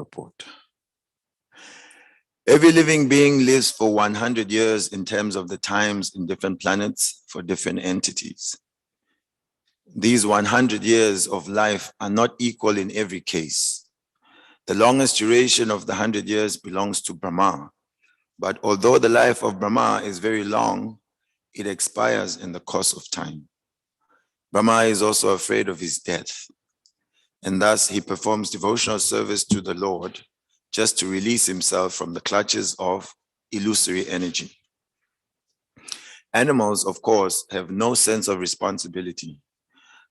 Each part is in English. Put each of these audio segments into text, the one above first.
Purport. Every living being lives for 100 years in terms of the times in different planets for different entities. These 100 years of life are not equal in every case. The longest duration of the 100 years belongs to Brahmā. But although the life of Brahmā is very long, it expires in the course of time. Brahmā is also afraid of his death, and thus he performs devotional service to the Lord just to release himself from the clutches of illusory energy. Animals, of course, have no sense of responsibility,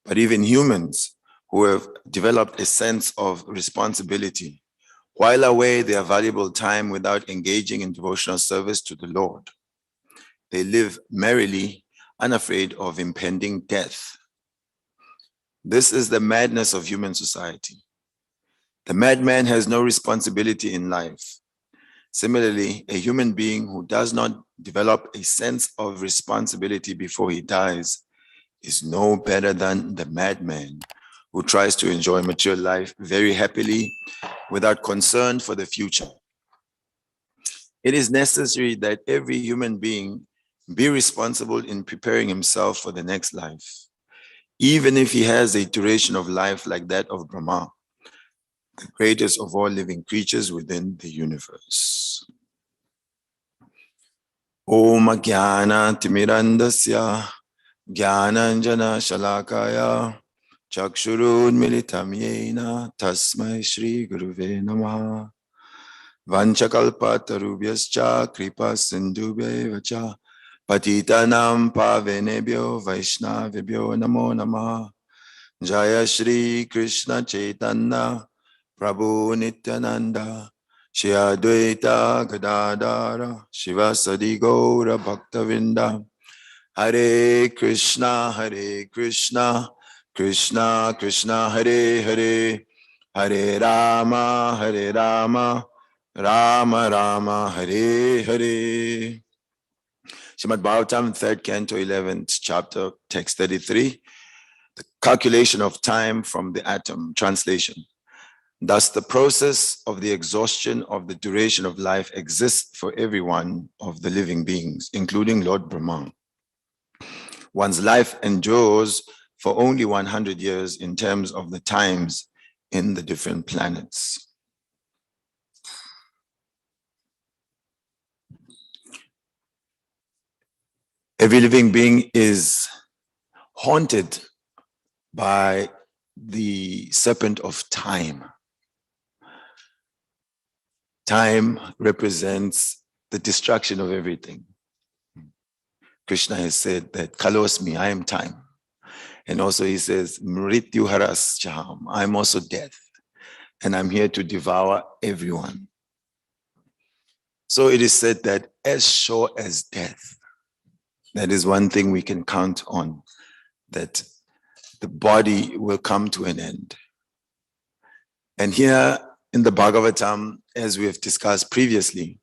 but even humans who have developed a sense of responsibility while away their valuable time without engaging in devotional service to the Lord. They live merrily, unafraid of impending death. This is the madness of human society. The madman has no responsibility in life. Similarly, a human being who does not develop a sense of responsibility before he dies is no better than the madman who tries to enjoy mature life very happily without concern for the future. It is necessary that every human being be responsible in preparing himself for the next life, even if he has a duration of life like that of Brahmā, the greatest of all living creatures within the universe. Om Jnana Timirandasya Jnananjana Shalakaya Chakshurun Militam Yena Tasmai Shri Guruve Namaha Vanchakalpatarubhyascha Kripa Sindhubhye Vacha Patitanam Pavenebhyo Vaishnavibhyo Namo Namaha Jaya Shri Krishna Chaitanya Prabhu Nityananda Shri Advaita Gadadara Shivasadi Gaura Bhaktavinda Hare Krishna Krishna Krishna Hare Hare Hare Rama Rama Rama Hare Hare. Srimad Bhagavatam, 3rd Canto, 11th chapter, text 33. The calculation of time from the atom. Translation. Thus, the process of the exhaustion of the duration of life exists for every one of the living beings, including Lord Brahmā. One's life endures for only 100 years in terms of the times in the different planets. Every living being is haunted by the serpent of time. Time represents the destruction of everything. Krishna has said that Kalosmi, I am time. And also he says, Mrityu haras chaham, I'm also death. And I'm here to devour everyone. So it is said that as sure as death, that is one thing we can count on, that the body will come to an end. And here in the Bhagavatam, as we have discussed previously,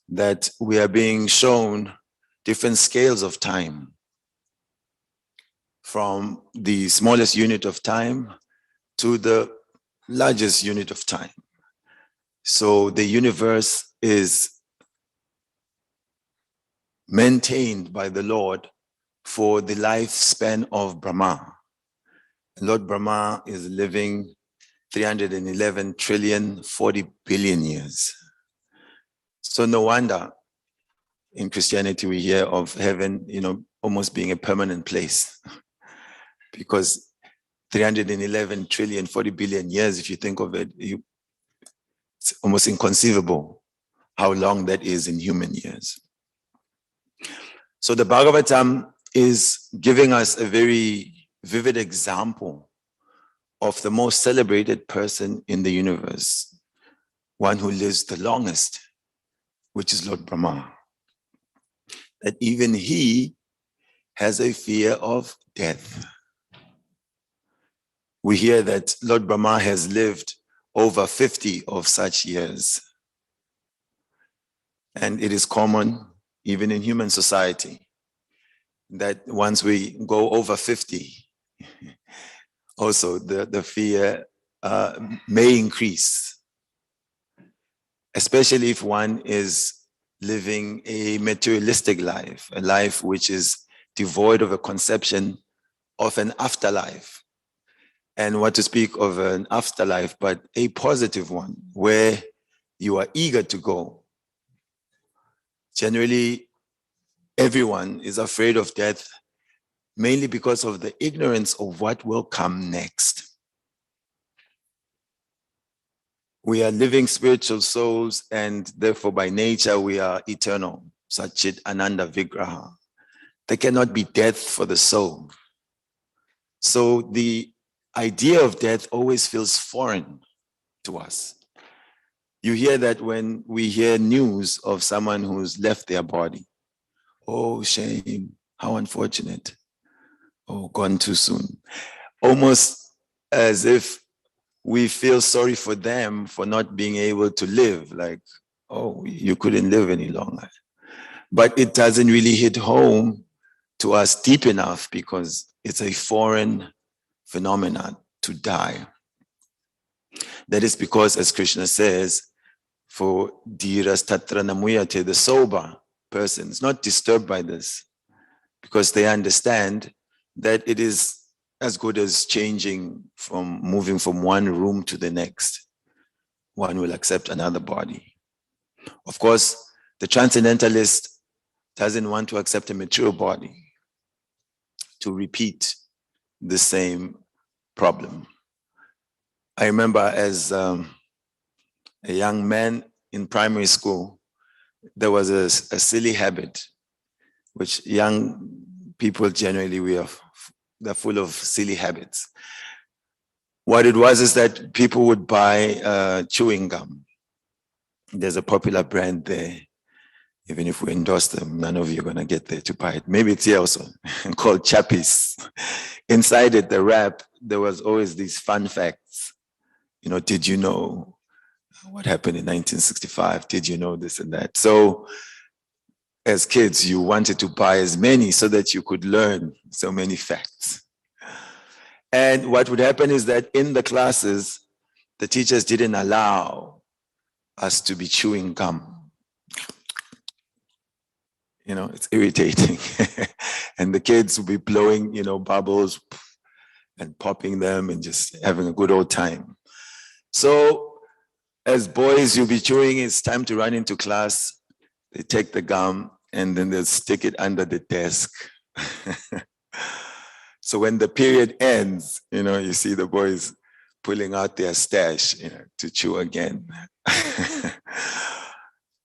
that we are being shown different scales of time, from the smallest unit of time to the largest unit of time. So the universe is maintained by the Lord for the lifespan of Brahmā. Lord Brahmā is living 311 trillion, 40 billion years. So no wonder in Christianity we hear of heaven, almost being a permanent place. Because 311 trillion, 40 billion years, if you think of it, it's almost inconceivable how long that is in human years. So the Bhagavatam is giving us a very vivid example of the most celebrated person in the universe, one who lives the longest, which is Lord Brahmā. That even he has a fear of death. We hear that Lord Brahmā has lived over 50 of such years. And it is common, even in human society, that once we go over 50, also the fear may increase. especially if one is living a materialistic life, a life which is devoid of a conception of an afterlife. And what to speak of an afterlife, but a positive one where you are eager to go. Generally, everyone is afraid of death mainly because of the ignorance of what will come next. We are living spiritual souls, and therefore by nature we are eternal. Satchit Ananda Vigraha. There cannot be death for the soul. So the idea of death always feels foreign to us. You hear that when we hear news of someone who's left their body. Oh, shame, how unfortunate. Oh, gone too soon. Almost as if we feel sorry for them for not being able to live, like, oh, you couldn't live any longer. But it doesn't really hit home to us deep enough because it's a foreign phenomenon to die. That is because, as Krishna says, for dhiras tatra namuyate, the sober persons, not disturbed by this, because they understand that it is as good as moving from one room to the next. One will accept another body. Of course, the transcendentalist doesn't want to accept a mature body to repeat the same problem. I remember as a young man in primary school, there was a silly habit, which young people generally, they're full of silly habits. What it was is that people would buy chewing gum. There's a popular brand there. Even if we endorse them, none of you are going to get there to buy it. Maybe it's here also, called Chappies. Inside it, the wrap, there was always these fun facts. You know, did you know what happened in 1965? Did you know this and that? So as kids, you wanted to buy as many so that you could learn so many facts. And what would happen is that in the classes, the teachers didn't allow us to be chewing gum. You know, it's irritating. And the kids will be blowing, bubbles and popping them and just having a good old time. So as boys, you'll be chewing, it's time to run into class. They take the gum and then they'll stick it under the desk. So when the period ends, you see the boys pulling out their stash, to chew again.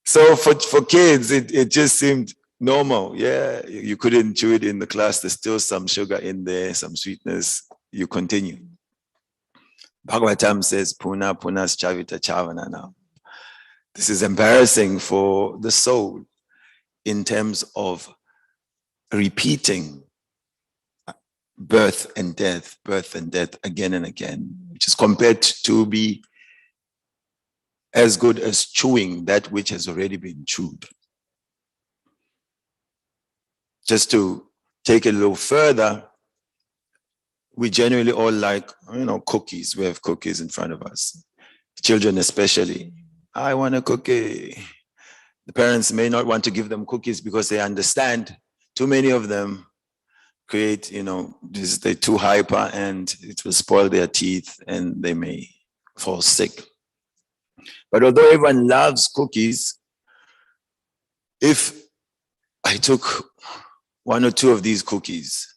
So for kids, it just seemed normal. Yeah, you couldn't chew it in the class. There's still some sugar in there, some sweetness. You continue. Bhagavatam says, Puna punas chavita chavanana. This is embarrassing for the soul in terms of repeating birth and death again and again, which is compared to be as good as chewing that which has already been chewed. Just to take it a little further, we generally all like, cookies. We have cookies in front of us. Children especially. I want a cookie. The parents may not want to give them cookies because they understand too many of them create, they're too hyper and it will spoil their teeth and they may fall sick. But although everyone loves cookies, if I took one or two of these cookies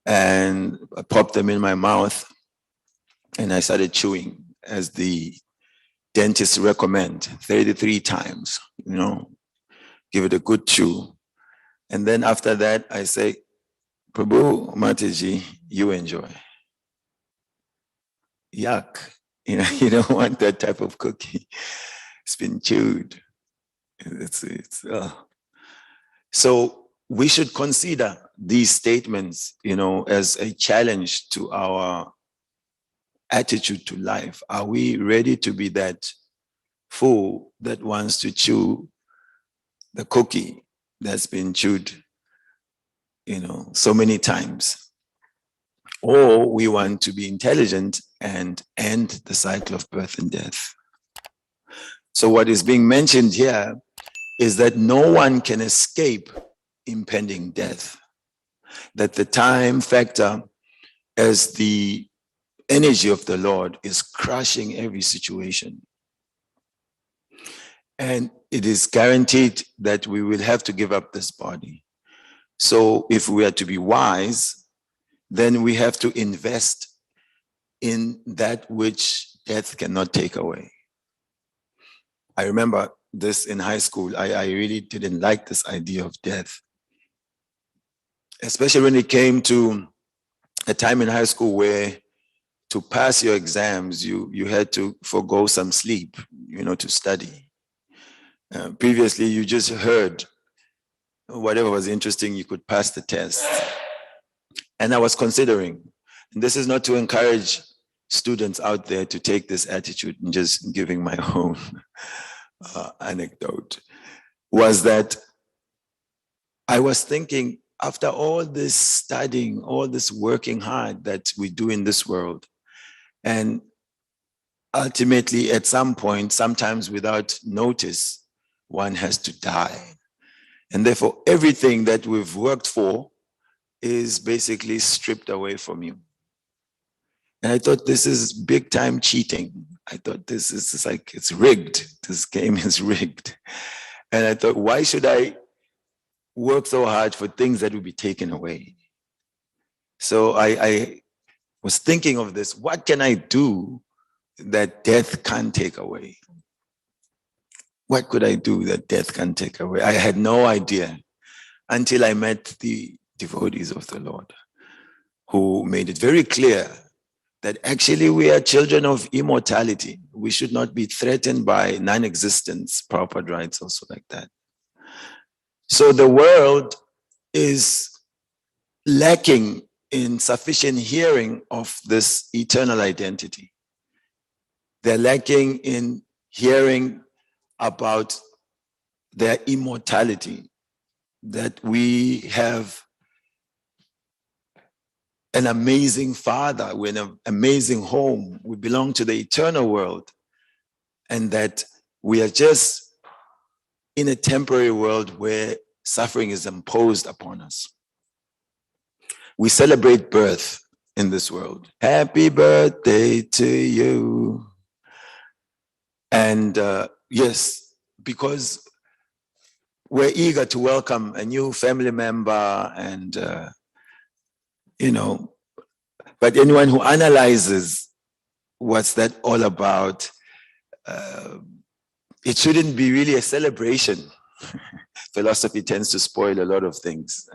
and I popped them in my mouth and I started chewing as the dentists recommend 33 times, give it a good chew. And then after that, I say, Prabhu, Mataji, you enjoy. Yuck. You don't want that type of cookie. It's been chewed. So we should consider these statements, as a challenge to our attitude to life. Are we ready to be that fool that wants to chew the cookie that's been chewed, so many times? Or we want to be intelligent and end the cycle of birth and death. So what is being mentioned here is that no one can escape impending death. That the time factor, as the energy of the Lord, is crushing every situation. And it is guaranteed that we will have to give up this body. So if we are to be wise, then we have to invest in that which death cannot take away. I remember this in high school. I really didn't like this idea of death, especially when it came to a time in high school where to pass your exams, you had to forego some sleep, to study. Previously, you just heard whatever was interesting, you could pass the test. And I was considering, and this is not to encourage students out there to take this attitude, and just giving my own anecdote, was that I was thinking, after all this studying, all this working hard that we do in this world, and ultimately at some point, sometimes without notice, one has to die. And therefore, everything that we've worked for is basically stripped away from you. And I thought, this is big time cheating. I thought, this is like, it's rigged. This game is rigged. And I thought, why should I work so hard for things that will be taken away? So I was thinking of this. What can I do that death can't take away? What could I do that death can't take away? I had no idea until I met the devotees of the Lord, who made it very clear that actually we are children of immortality. We should not be threatened by non-existence, Prabhupada writes also like that. So the world is lacking in sufficient hearing of this eternal identity. They're lacking in hearing about their immortality, that we have an amazing Father, we're in an amazing home, we belong to the eternal world, and that we are just in a temporary world where suffering is imposed upon us. We celebrate birth in this world. Happy birthday to you. And yes, because we're eager to welcome a new family member, and but anyone who analyzes what's that all about, it shouldn't be really a celebration. Philosophy tends to spoil a lot of things.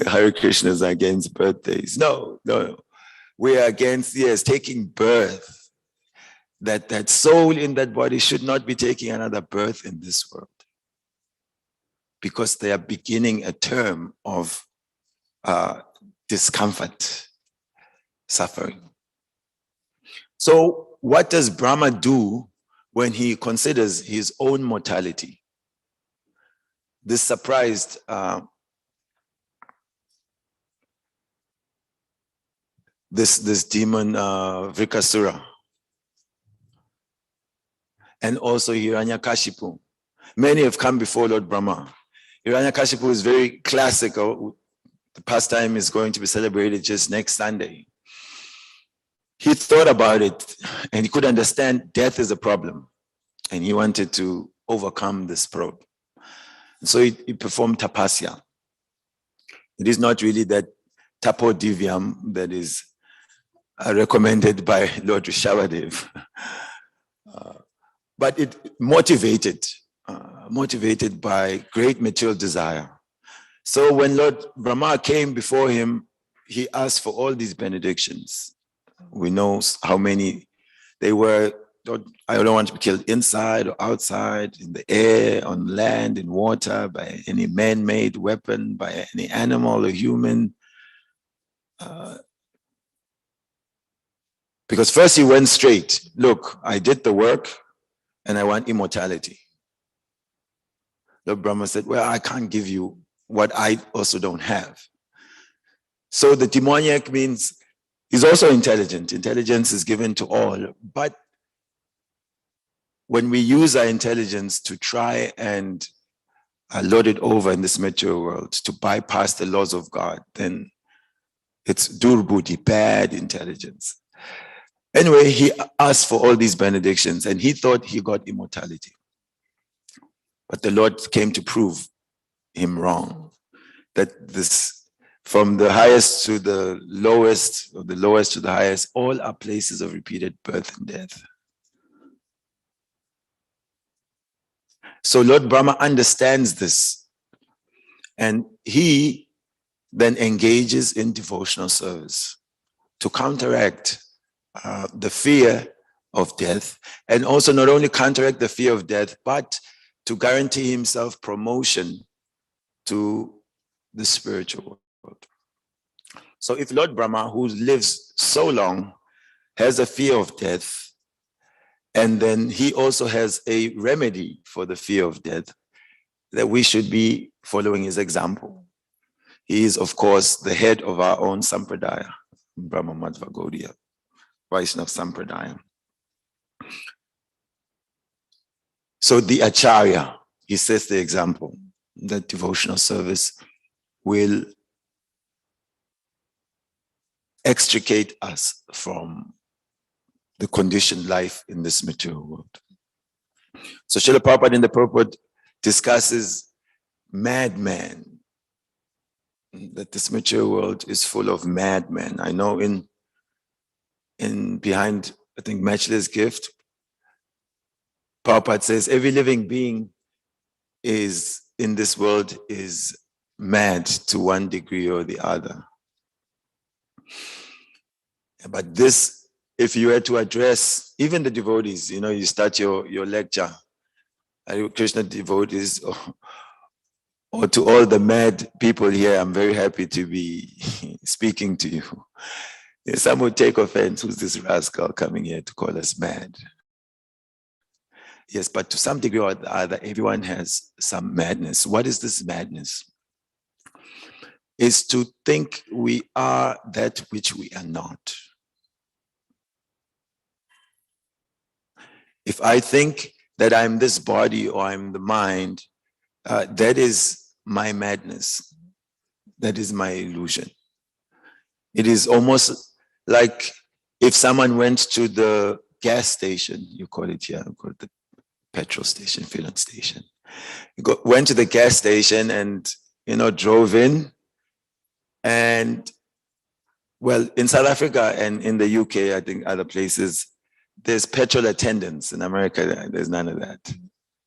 Hare Krishna is against birthdays. No. We are against, yes, taking birth. That soul in that body should not be taking another birth in this world, because they are beginning a term of discomfort, suffering. So what does Brahmā do when he considers his own mortality? This surprised this demon Vrikasura, and also Hiranyakashipu. Many have come before Lord Brahmā. Hiranyakashipu is very classical. The pastime is going to be celebrated just next Sunday. He thought about it, and he could understand death is a problem, and he wanted to overcome this problem. So he performed tapasya. It is not really that tapodivyam that is recommended by Lord Rishabhadev, but it motivated by great material desire. So when Lord Brahmā came before him, he asked for all these benedictions. We know how many they were. I don't want to be killed inside or outside, in the air, on land, in water, by any man-made weapon, by any animal or human. Because first he went straight. Look, I did the work and I want immortality. Lord Brahmā said, well, I can't give you what I also don't have. So the demoniac means he's also intelligent. Intelligence is given to all, but when we use our intelligence to try and load it over in this material world to bypass the laws of God, then it's durbuddhi, bad intelligence. Anyway, he asked for all these benedictions and he thought he got immortality. But the Lord came to prove him wrong, that this, from the highest to the lowest, or the lowest to the highest, all are places of repeated birth and death. So Lord Brahma understands this, and he then engages in devotional service to counteract the fear of death, and also not only counteract the fear of death, but to guarantee himself promotion to the spiritual world. So if Lord Brahma, who lives so long, has a fear of death, and then he also has a remedy for the fear of death, that we should be following his example. He is, of course, the head of our own Sampradaya, Brahma Madhva Gaudiya, Vaishnava Sampradaya. So the Acharya, he sets the example that devotional service will extricate us from the conditioned life in this material world. So Srila Prabhupada in the purport discusses madman, that this material world is full of madmen. I know in behind, I think, Matchless Gift, Prabhupada says every living being is in this world is mad to one degree or the other. But this, if you had to address even the devotees, you know, you start your lecture, Hare Krishna devotees, or to all the mad people here, I'm very happy to be speaking to you. Some would take offense, who's this rascal coming here to call us mad? Yes, but to some degree or the other, everyone has some madness. What is this madness? Is to think we are that which we are not. If I think that I'm this body or I'm the mind, that is my madness. That is my illusion. It is almost like if someone went to the gas station, you call it here, you call it the petrol station, filling station. You went to the gas station and, you know, drove in. And well, in South Africa and in the UK, I think other places, there's petrol attendants. In America, there's none of that.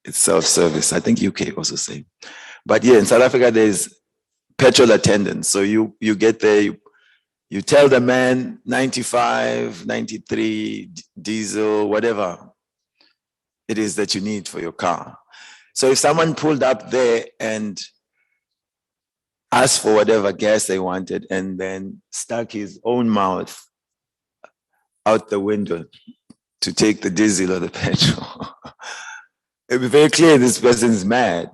It's self-service. I think UK also same. But yeah, in South Africa, there's petrol attendants. So you get there, you tell the man 95, 93, diesel, whatever it is that you need for your car. So if someone pulled up there and asked for whatever gas they wanted and then stuck his own mouth out the window to take the diesel or the petrol, it'd be very clear this person is mad,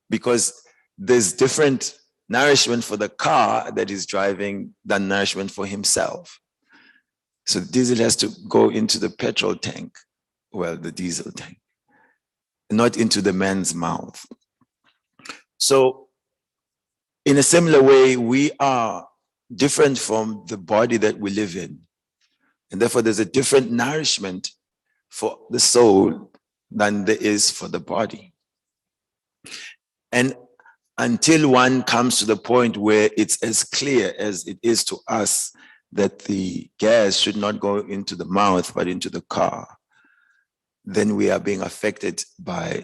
because there's different nourishment for the car that he's driving than nourishment for himself. So the diesel has to go into the petrol tank, well, the diesel tank, not into the man's mouth. So in a similar way, we are different from the body that we live in. And therefore, there's a different nourishment for the soul than there is for the body. And until one comes to the point where it's as clear as it is to us that the gas should not go into the mouth, but into the car, then we are being affected by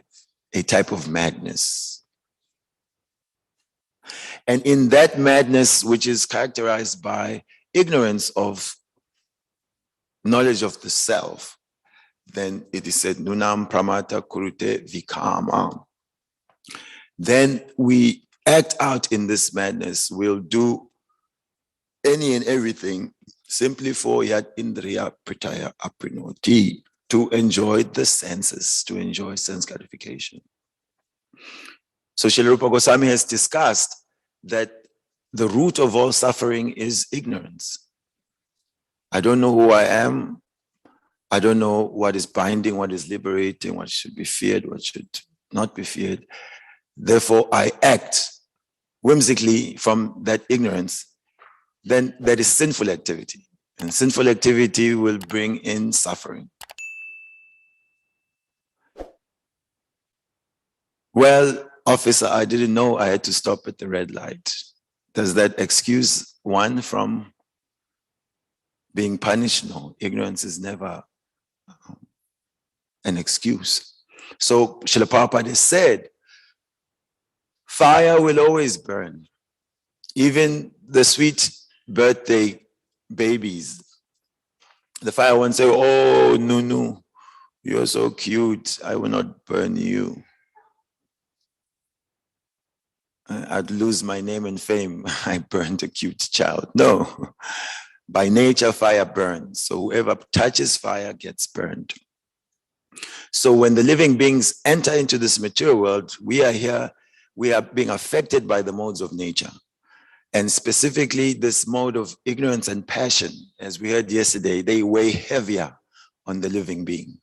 a type of madness. And in that madness, which is characterized by ignorance of knowledge of the self, then it is said, Nunam pramata kurute vikama. Then we act out in this madness. We'll do any and everything simply for yat indriya pritaya aprinoti, to enjoy the senses, to enjoy sense gratification. So Srila Rupa Goswami has discussed that the root of all suffering is ignorance. I don't know who I am. I don't know what is binding, what is liberating, what should be feared, what should not be feared. Therefore, I act whimsically from that ignorance. Then that is sinful activity. And sinful activity will bring in suffering. Well, officer, I didn't know I had to stop at the red light. Does that excuse one from being punished? No, ignorance is never an excuse. So Srila Prabhupada said, fire will always burn. Even the sweet birthday babies, the fire won't say, oh, Nunu, you're so cute, I will not burn you. I'd lose my name and fame. I burned a cute child. No, by nature, fire burns. So whoever touches fire gets burned. So when the living beings enter into this material world, we are here, we are being affected by the modes of nature. And specifically this mode of ignorance and passion, as we heard yesterday, they weigh heavier on the living being.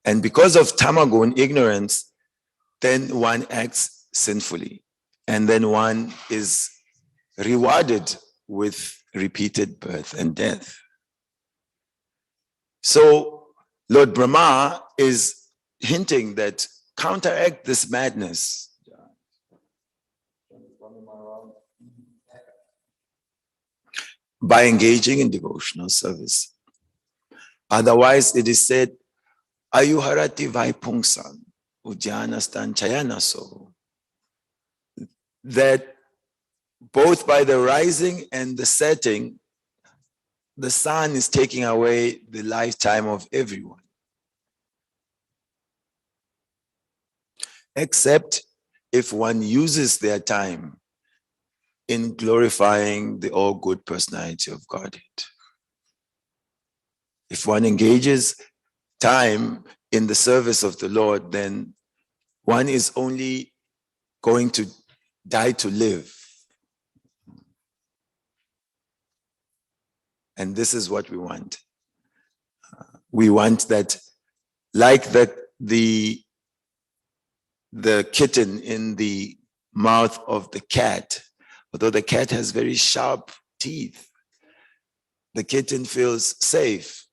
And because of tamagun, ignorance, then one acts sinfully. And then one is rewarded with repeated birth and death. So Lord Brahmā is hinting that counteract this madness. By engaging in devotional service. Otherwise, it is said, Ayuharati Vaipungsan, Ujjanastan Chayanaso, that both by the rising and the setting, the sun is taking away the lifetime of everyone. Except if one uses their time in glorifying the all-good personality of Godhead. If one engages time in the service of the Lord, then one is only going to die to live. And this is what we want. We want that, like the kitten in the mouth of the cat, although the cat has very sharp teeth, the kitten feels safe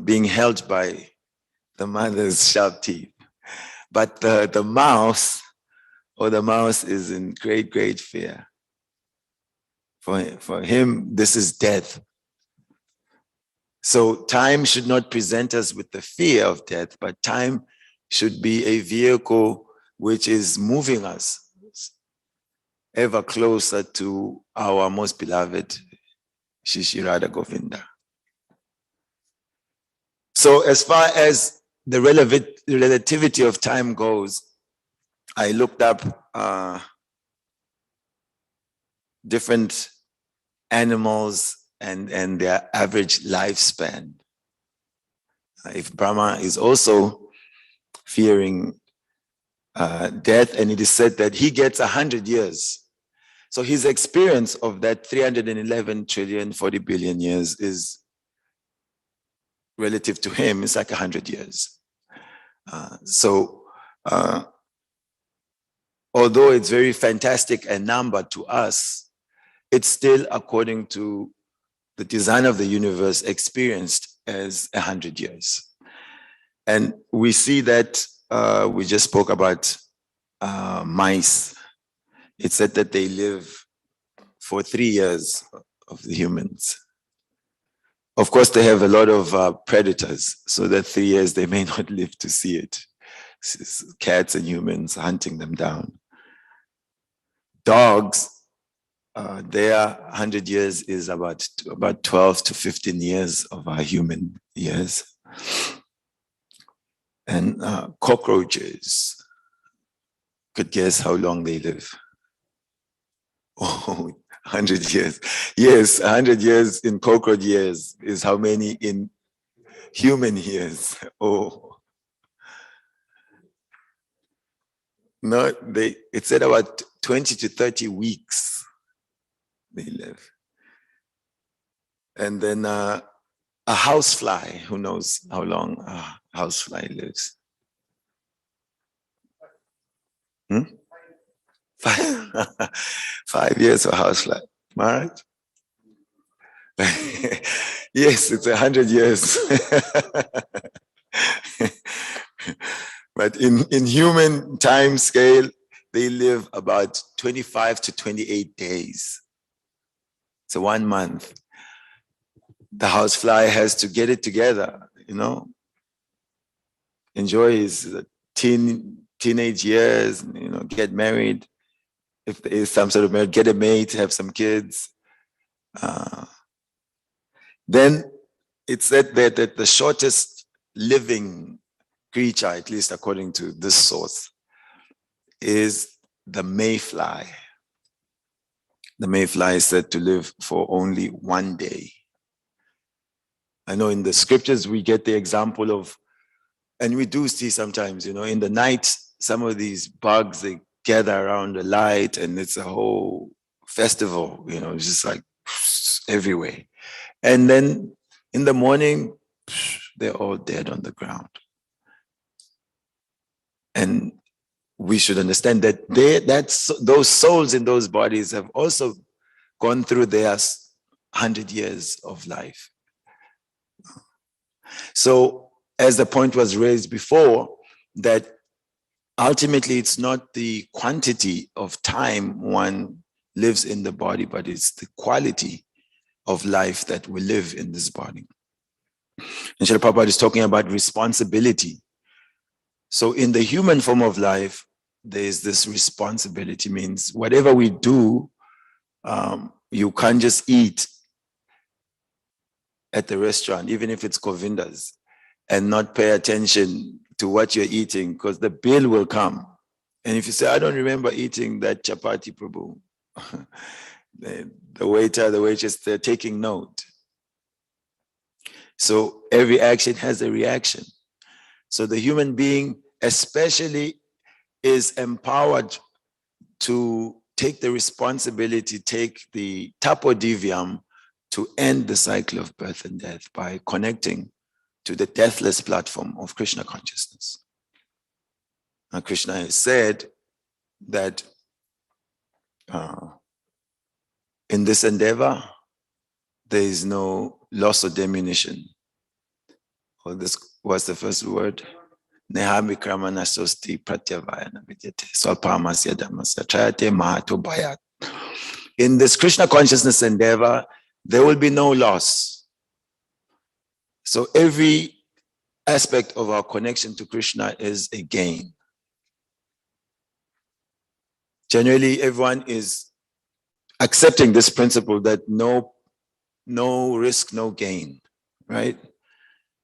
being held by the mother's sharp teeth. But the mouse is in great, great fear. For him, this is death. So time should not present us with the fear of death, but time should be a vehicle which is moving us ever closer to our most beloved Shishirada Govinda. So as far as the relativity of time goes, I looked up different animals and their average lifespan. If Brahmā is also fearing death, and it is said that he gets 100 years. So his experience of that 311 trillion, 40 billion years is relative to him, it's like 100 years. Although it's very fantastic a number to us, it's still, according to the design of the universe, experienced as 100 years. And we see that we just spoke about mice. It said that they live for 3 years of the humans. Of course, they have a lot of predators, so that 3 years they may not live to see it. Cats and humans hunting them down. Dogs, their 100 years is about 12 to 15 years of our human years. And cockroaches, could guess how long they live. Oh, 100 years. Yes, 100 years in cockroach years is how many in human years. Oh. No, it said about 20 to 30 weeks they live. And then A housefly, who knows how long a housefly lives? 5 years for housefly. All right. Yes, it's 100 years. But in human time scale, they live about 25 to 28 days. So 1 month. The housefly has to get it together, enjoy his teenage years, get married. If there is some sort of marriage, get a mate, have some kids. Then it's said that the shortest living creature, at least according to this source, is the mayfly. The mayfly is said to live for only 1 day. I know in the scriptures we get the example of, and we do see sometimes, in the night, some of these bugs, they gather around the light and it's a whole festival, it's just like everywhere. And then in the morning, they're all dead on the ground. And we should understand that those souls in those bodies have also gone through their 100 years of life. So as the point was raised before, that ultimately it's not the quantity of time one lives in the body, but it's the quality of life that we live in this body. And Srila Prabhupada is talking about responsibility. So in the human form of life, there is this responsibility, means whatever we do, you can't just eat at the restaurant, even if it's Govinda's, and not pay attention to what you're eating, because the bill will come. And if you say, I don't remember eating that chapati, Prabhu, the waiter, the waitress, they're taking note. So every action has a reaction. So the human being especially is empowered to take the responsibility, take the tapodivyam to end the cycle of birth and death by connecting to the deathless platform of Krishna consciousness. Now, Krishna has said that in this endeavor, there is no loss or diminution. Or this was the first word. Nehami kramana sosti pratyavayana vidyate swalpamasya dhammasya trayate mahato bhayat. In this Krishna consciousness endeavor, there will be no loss. So every aspect of our connection to Krishna is a gain. Generally, everyone is accepting this principle that no risk, no gain, right?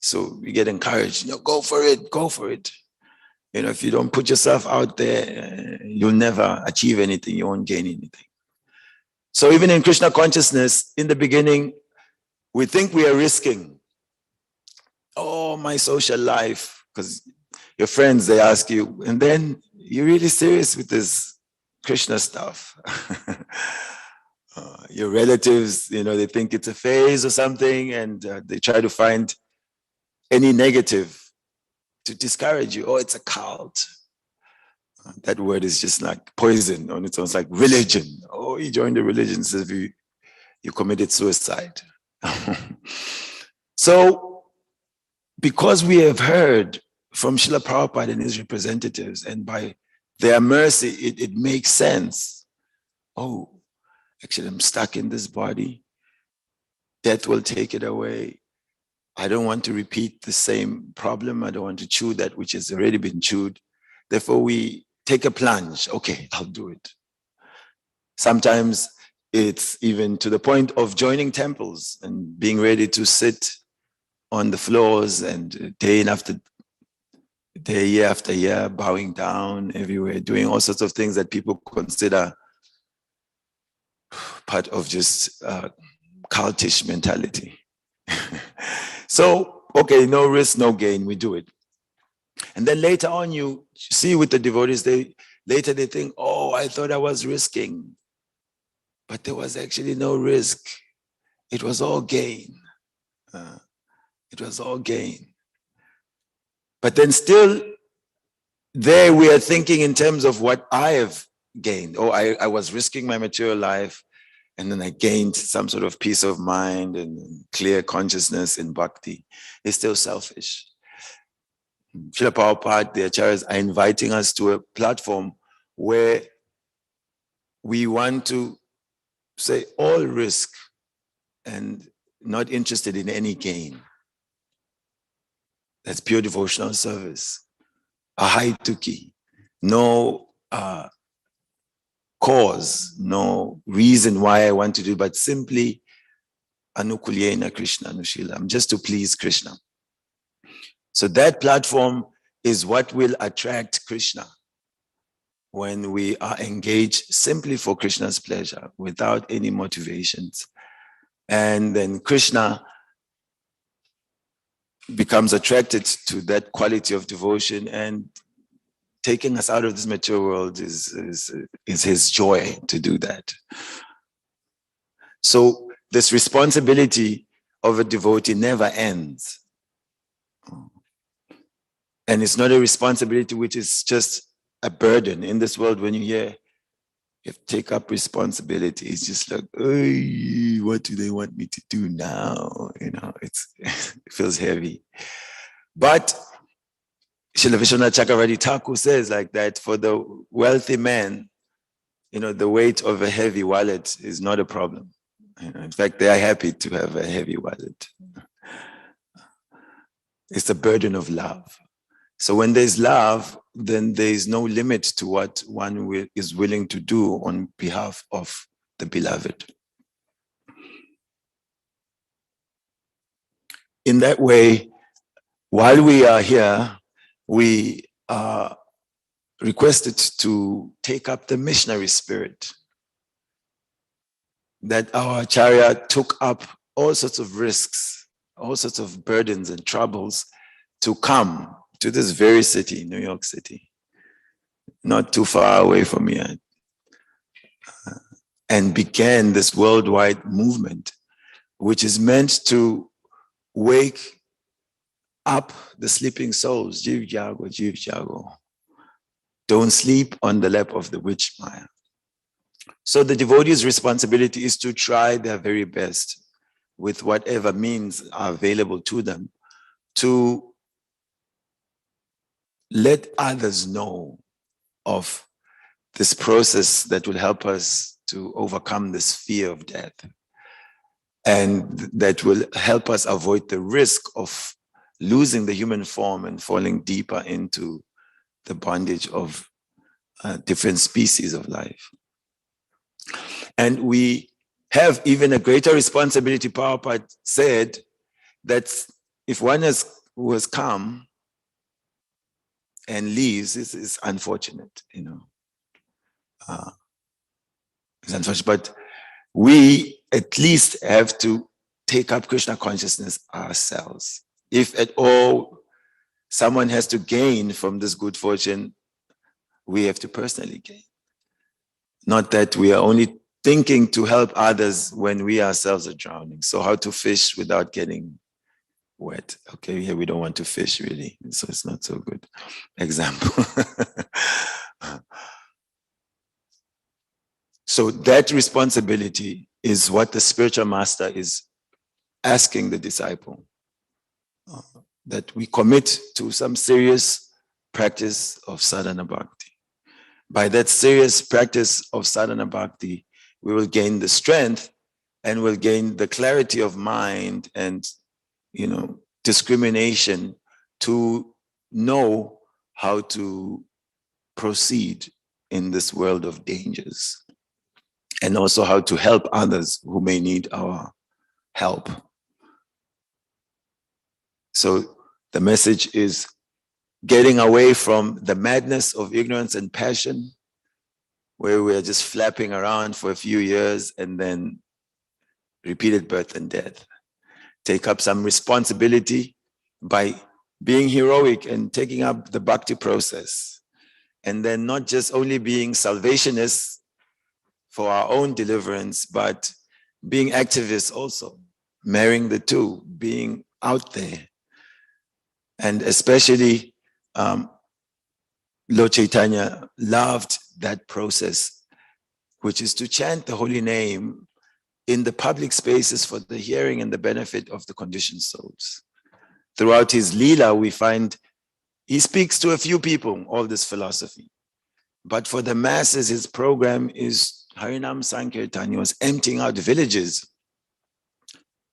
So we get encouraged, go for it, go for it. If you don't put yourself out there, you'll never achieve anything, you won't gain anything. So even in Krishna consciousness, in the beginning, we think we are risking. Oh, my social life, because your friends, they ask you, and then you're really serious with this Krishna stuff. Your relatives, they think it's a phase or something, and they try to find any negative to discourage you. Oh, it's a cult. That word is just like poison on its own. It's like religion. Oh, you joined the religion, so you committed suicide. So, because we have heard from Srila Prabhupada and his representatives, and by their mercy, it makes sense. Oh, actually, I'm stuck in this body. Death will take it away. I don't want to repeat the same problem. I don't want to chew that which has already been chewed. Therefore, we take a plunge. Okay, I'll do it. Sometimes it's even to the point of joining temples and being ready to sit on the floors and day after day, year after year, bowing down everywhere, doing all sorts of things that people consider part of just cultish mentality. So, okay, no risk, no gain, we do it. And then later on, you see with the devotees, they think, oh, I thought I was risking. But there was actually no risk. It was all gain. It was all gain. But then still, there we are thinking in terms of what I have gained. Oh, I was risking my material life, and then I gained some sort of peace of mind and clear consciousness in bhakti. It's still selfish. Srila Prabhupada, the acharyas are inviting us to a platform where we want to say all risk and not interested in any gain. That's pure devotional service. Ahaituki. No cause, no reason why I want to do, but simply anukulyena Krishna Anushilam, just to please Krishna. So that platform is what will attract Krishna when we are engaged simply for Krishna's pleasure, without any motivations. And then Krishna becomes attracted to that quality of devotion, and taking us out of this material world is his joy to do that. So this responsibility of a devotee never ends. And it's not a responsibility which is just a burden. In this world, when you hear, you have to take up responsibility, it's just like, what do they want me to do now? You know, it feels heavy. But Srila Vishwanath Chakravarti Thakur says like that, for the wealthy man, you know, the weight of a heavy wallet is not a problem. You know, in fact, they are happy to have a heavy wallet. It's a burden of love. So when there's love, then there is no limit to what one is willing to do on behalf of the beloved. In that way, while we are here, we are requested to take up the missionary spirit, that our acharya took up all sorts of risks, all sorts of burdens and troubles to come to this very city, New York City, not too far away from here, and began this worldwide movement, which is meant to wake up the sleeping souls. Jiv Jago, Jiv Jago. Don't sleep on the lap of the witch Maya. So the devotee's responsibility is to try their very best with whatever means are available to them to let others know of this process that will help us to overcome this fear of death, and that will help us avoid the risk of losing the human form and falling deeper into the bondage of different species of life. And we have even a greater responsibility. Prabhupada said that if one who has come and leaves, this is unfortunate, you know. It's unfortunate, but we at least have to take up Krishna consciousness ourselves. If at all someone has to gain from this good fortune, we have to personally gain. Not that we are only thinking to help others when we ourselves are drowning. So how to fish without getting wet? Okay, here we don't want to fish really, so it's not so good example. So that responsibility is what the spiritual master is asking the disciple, that we commit to some serious practice of sadhana bhakti. By that serious practice of sadhana bhakti, we will gain the strength and will gain the clarity of mind and, you know, discrimination to know how to proceed in this world of dangers, and also how to help others who may need our help. So the message is getting away from the madness of ignorance and passion, where we're just flapping around for a few years and then repeated birth and death. Take up some responsibility by being heroic and taking up the bhakti process. And then not just only being salvationists for our own deliverance, but being activists also, marrying the two, being out there And especially Lord Chaitanya loved that process, which is to chant the holy name in the public spaces for the hearing and the benefit of the conditioned souls. Throughout his Leela, we find he speaks to a few people, all this philosophy. But for the masses, his program is Harinam Sankirtan. He was emptying out villages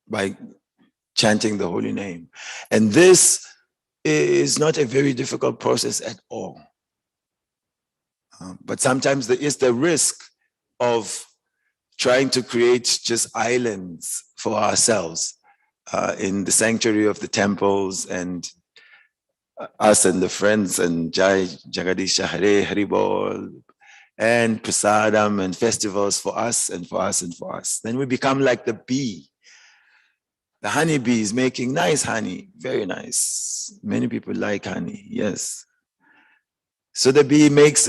by chanting the holy name. And this is not a very difficult process at all. But sometimes there is the risk of trying to create just islands for ourselves in the sanctuary of the temples, and us and the friends and Jai Jagadisha Hare Haribol and Prasadam and festivals for us and for us and for us. Then we become like the bee. The honey bee is making nice honey, very nice. Many people like honey, yes. So the bee makes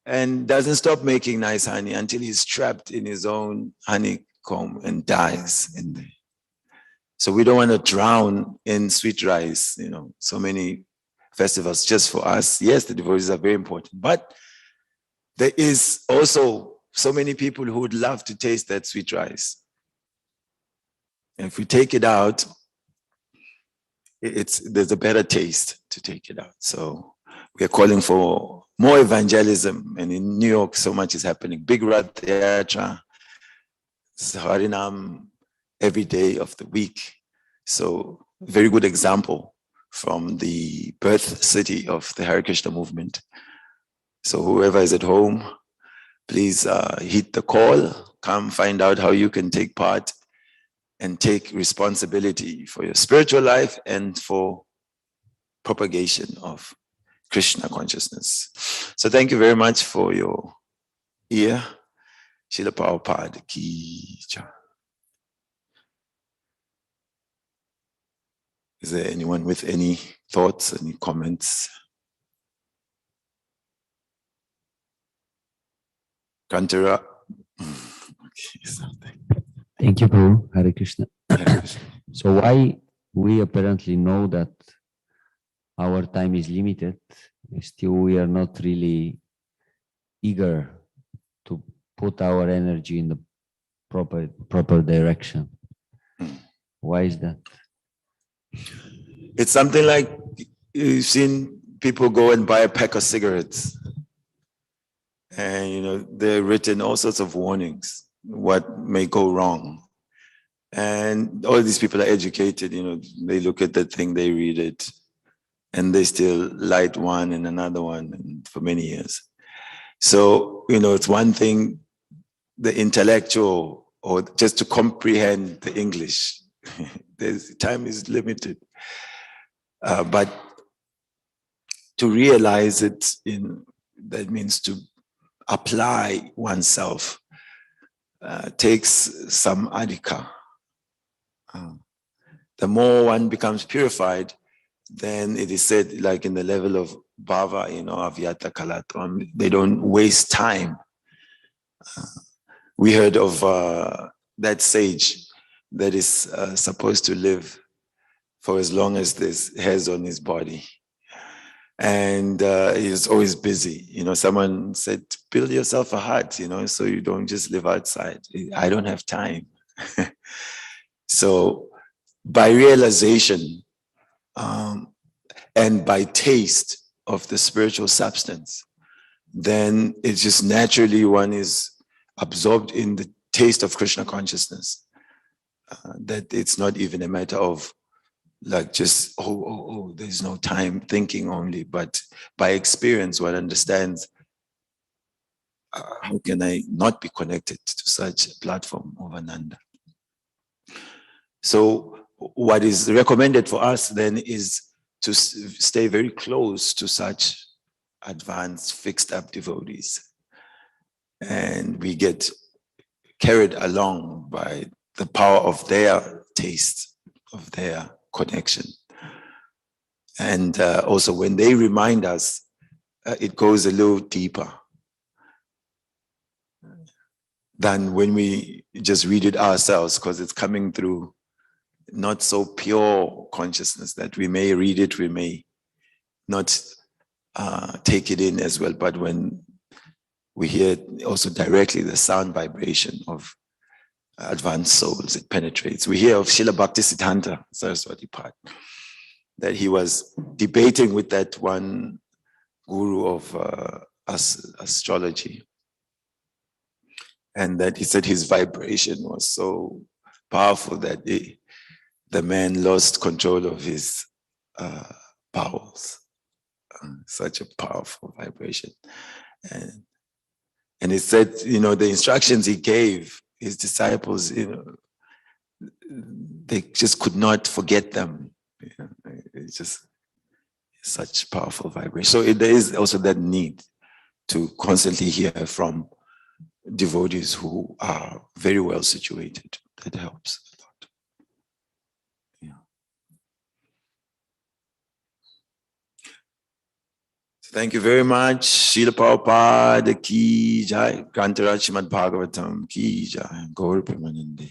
and doesn't stop making nice honey until he's trapped in his own honeycomb and dies in there. So we don't want to drown in sweet rice, so many festivals just for us. Yes, the devotees are very important, but there is also so many people who would love to taste that sweet rice. And if we take it out, there's a better taste to take it out. So we are calling for more evangelism, and in New York, so much is happening. Big Rath Yatra, Harinam every day of the week. So very good example from the birth city of the Hare Krishna movement. So whoever is at home, please hit the call, come find out how you can take part and take responsibility for your spiritual life and for propagation of Krishna consciousness. So thank you very much for your ear. Srila Prabhupada ki jai. Is there anyone with any thoughts, any comments? Kantara? Okay, thank you, Prabhu. Hare Krishna. So why we apparently know that our time is limited, still we are not really eager to put our energy in the proper direction. Why is that? It's something like you've seen people go and buy a pack of cigarettes, and they're written all sorts of warnings what may go wrong. And all these people are educated, they look at that thing, they read it, and they still light one and another one for many years. So, it's one thing, the intellectual, or just to comprehend the English. Time is limited. But to realize it, that means to apply oneself, takes some adhika. The more one becomes purified, then it is said, like in the level of bhava, avyata kalatvam, they don't waste time. We heard of that sage that is supposed to live for as long as there's hairs on his body. And he's always busy. Someone said, build yourself a hut, so you don't just live outside. I don't have time. So by realization and by taste of the spiritual substance, then it's just naturally one is absorbed in the taste of Krishna consciousness. That it's not even a matter of like just, there's no time thinking only, but by experience one understands, how can I not be connected to such a platform of Ananda? So what is recommended for us then is to stay very close to such advanced, fixed up devotees. And we get carried along by the power of their taste, of their connection. And also when they remind us, it goes a little deeper than when we just read it ourselves, because it's coming through not so pure consciousness that we may read it, we may not take it in as well. But when we hear also directly the sound vibration of advanced souls, it penetrates. We hear of Srila Bhaktisiddhanta Saraswati part, that he was debating with that one guru of astrology, and that he said his vibration was so powerful that the man lost control of his bowels. Such a powerful vibration. And he said, the instructions he gave his disciples, they just could not forget them. It's just such powerful vibration. So there is also that need to constantly hear from devotees who are very well situated. That helps a lot. Yeah. Thank you very much. Srila Prabhupada ki jai. Grantaraj Srimad Bhagavatam ki jai. Gaur Premanande.